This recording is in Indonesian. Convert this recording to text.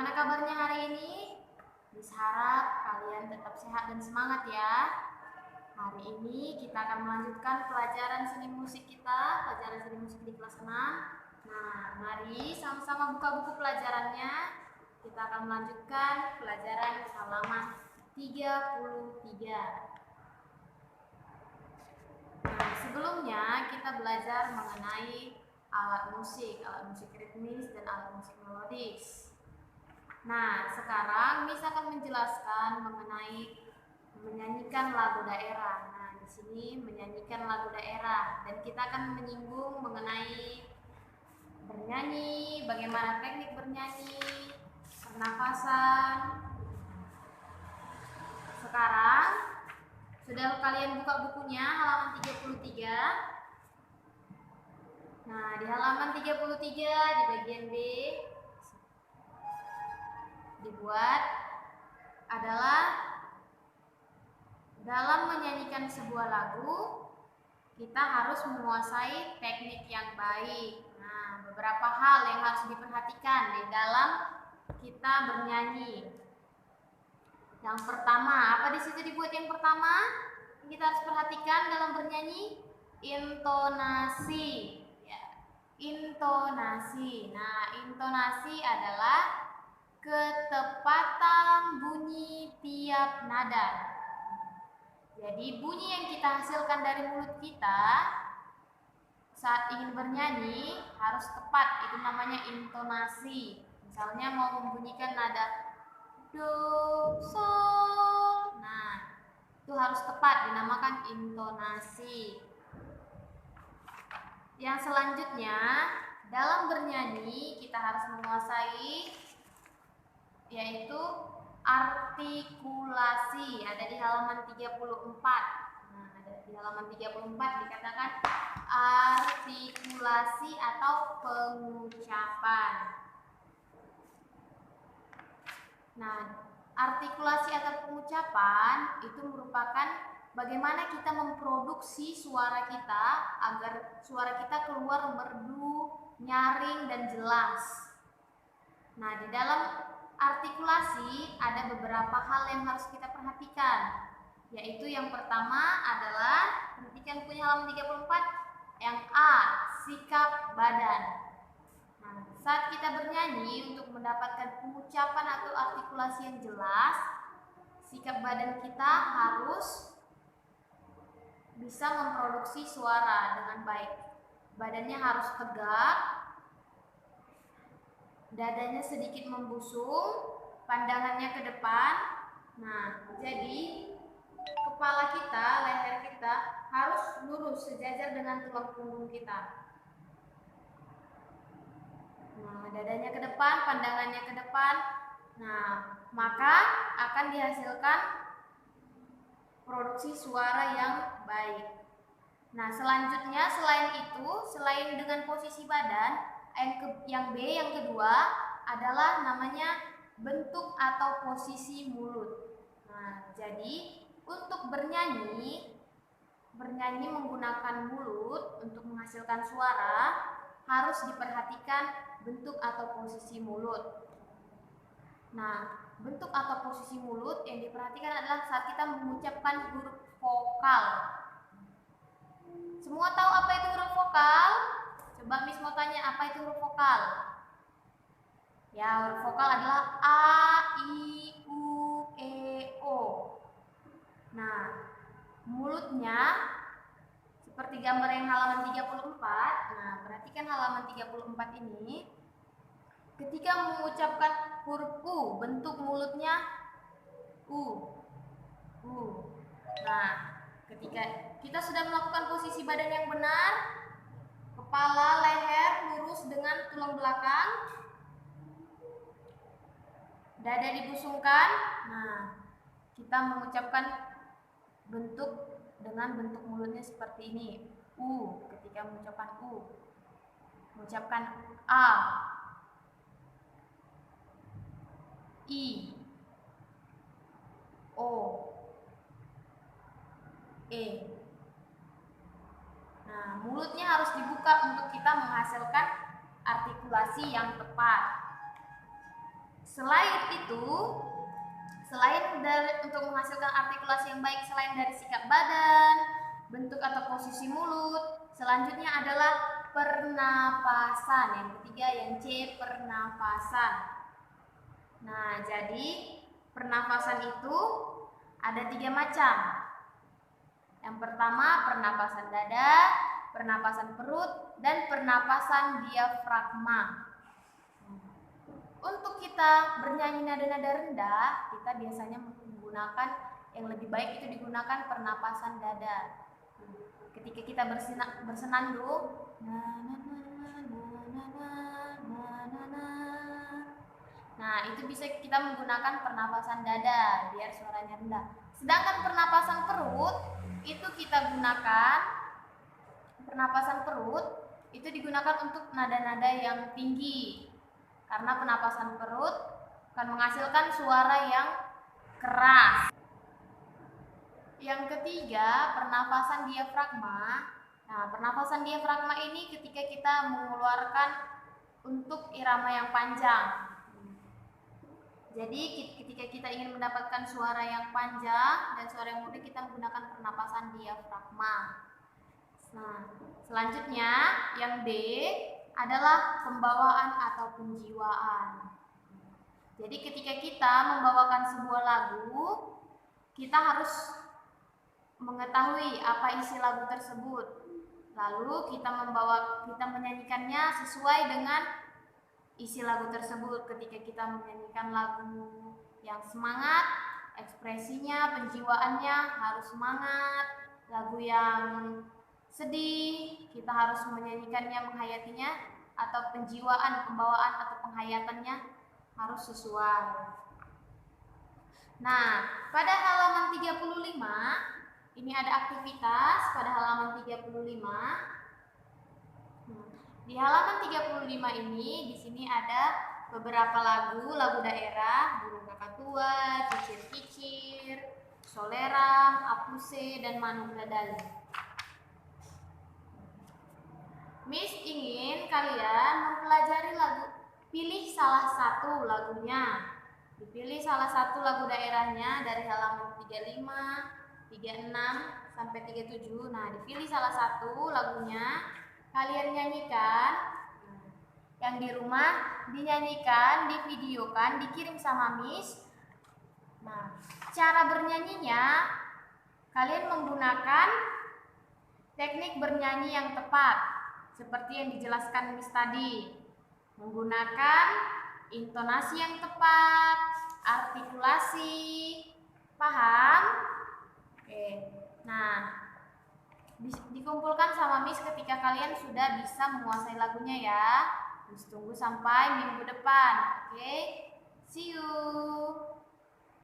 Bagaimana kabarnya hari ini? Bisa harap kalian tetap sehat dan semangat ya. Hari ini kita akan melanjutkan pelajaran seni musik kita, pelajaran seni musik di kelas 6. Nah, mari sama-sama buka buku pelajarannya. Kita akan melanjutkan pelajaran halaman 33. Nah, sebelumnya kita belajar mengenai alat musik ritmis dan alat musik melodis. Nah, sekarang Miss akan menjelaskan mengenai menyanyikan lagu daerah. Nah, di sini menyanyikan lagu daerah dan kita akan menyinggung mengenai bernyanyi, bagaimana teknik bernyanyi, pernafasan. Sekarang sudah kalian buka bukunya halaman 33. Nah, di halaman 33 di bagian B dibuat adalah dalam menyanyikan sebuah lagu kita harus menguasai teknik yang baik. Nah, beberapa hal yang harus diperhatikan di dalam kita bernyanyi. Yang pertama, apa di situ dibuat yang pertama? Kita harus perhatikan dalam bernyanyi intonasi. Ya, intonasi. Nah, intonasi adalah ketepatan bunyi tiap nada. Jadi bunyi yang kita hasilkan dari mulut kita saat ingin bernyanyi harus tepat, itu namanya intonasi. Misalnya mau membunyikan nada do, sol, nah itu harus tepat, dinamakan intonasi. Yang selanjutnya, dalam bernyanyi kita harus menguasai yaitu artikulasi. Ada di halaman 34. Nah, ada di halaman 34 dikatakan artikulasi atau pengucapan. Nah, artikulasi atau pengucapan itu merupakan bagaimana kita memproduksi suara kita agar suara kita keluar merdu, nyaring, dan jelas. Nah, di dalam artikulasi ada beberapa hal yang harus kita perhatikan, yaitu yang pertama adalah perhatikan punya halaman 34 yang A, sikap badan. Nah, saat kita bernyanyi untuk mendapatkan pengucapan atau artikulasi yang jelas, sikap badan kita harus bisa memproduksi suara dengan baik. Badannya harus tegak, dadanya sedikit membusung, pandangannya ke depan. Nah, jadi kepala kita, leher kita harus lurus sejajar dengan tulang punggung kita. Nah, dadanya ke depan, pandangannya ke depan. Nah, maka akan dihasilkan produksi suara yang baik. Nah, selanjutnya selain itu, selain dengan posisi badan, yang B yang kedua adalah namanya bentuk atau posisi mulut. Nah, jadi untuk bernyanyi menggunakan mulut untuk menghasilkan suara harus diperhatikan bentuk atau posisi mulut. Nah, bentuk atau posisi mulut yang diperhatikan adalah saat kita mengucapkan huruf vokal. Semua tahu apa itu huruf vokal? Coba Miss mau tanya, apa itu huruf vokal? Ya, huruf vokal adalah A, I, U, E, O. Nah, mulutnya seperti gambar yang halaman 34. Nah, perhatikan halaman 34 ini. Ketika mengucapkan huruf U, bentuk mulutnya U. Nah, ketika kita sudah melakukan posisi badan yang benar, kepala, leher lurus dengan tulang belakang, dada dibusungkan. Nah, kita mengucapkan bentuk dengan bentuk mulutnya seperti ini. U, ketika mengucapkan U. Mengucapkan A, I, O, E. Nah, mulutnya harus dibuka untuk kita menghasilkan artikulasi yang tepat. Selain itu, untuk menghasilkan artikulasi yang baik selain dari sikap badan, bentuk atau posisi mulut, selanjutnya adalah pernapasan. Yang ketiga yang C, pernapasan. Nah, jadi pernapasan itu ada 3 macam. Yang pertama pernapasan dada, pernapasan perut, dan pernapasan diafragma. Untuk kita bernyanyi nada-nada rendah, kita biasanya menggunakan yang lebih baik itu digunakan pernapasan dada. Ketika kita bersenandung, nah itu bisa kita menggunakan pernapasan dada biar suaranya rendah. Sedangkan pernapasan perut itu kita gunakan, pernapasan perut itu digunakan untuk nada-nada yang tinggi. Karena pernapasan perut akan menghasilkan suara yang keras. Yang ketiga, pernapasan diafragma. Nah, pernapasan diafragma ini ketika kita mengeluarkan untuk irama yang panjang. Jadi, ketika kita ingin mendapatkan suara yang panjang dan suara yang mudah, kita menggunakan pernapasan diafragma. Nah, selanjutnya yang D adalah pembawaan atau penjiwaan. Jadi ketika kita membawakan sebuah lagu, kita harus mengetahui apa isi lagu tersebut. Lalu kita menyanyikannya sesuai dengan isi lagu tersebut. Ketika kita menyanyikan lagu yang semangat, ekspresinya, penjiwaannya harus semangat. Lagu yang sedih, kita harus menyanyikannya, menghayatinya, atau penjiwaan, pembawaan atau penghayatannya harus sesuai. Nah, pada halaman 35 ini ada aktivitas pada halaman 35. Di halaman 35 ini di sini ada beberapa lagu daerah, Burung Kakatua, Cicir-Cicir, Soleram, Apuse, dan Manuk Dadali. Miss ingin kalian mempelajari lagu, pilih salah satu lagunya. Dipilih salah satu lagu daerahnya dari halaman 35, 36 sampai 37. Nah, dipilih salah satu lagunya, kalian nyanyikan. Yang di rumah dinyanyikan, divideokan, dikirim sama Miss. Nah, cara bernyanyinya kalian menggunakan teknik bernyanyi yang tepat seperti yang dijelaskan Miss tadi. Menggunakan intonasi yang tepat, artikulasi. Paham? Oke. Nah, dikumpulkan sama Miss ketika kalian sudah bisa menguasai lagunya ya. Miss tunggu sampai minggu depan. Oke. See you.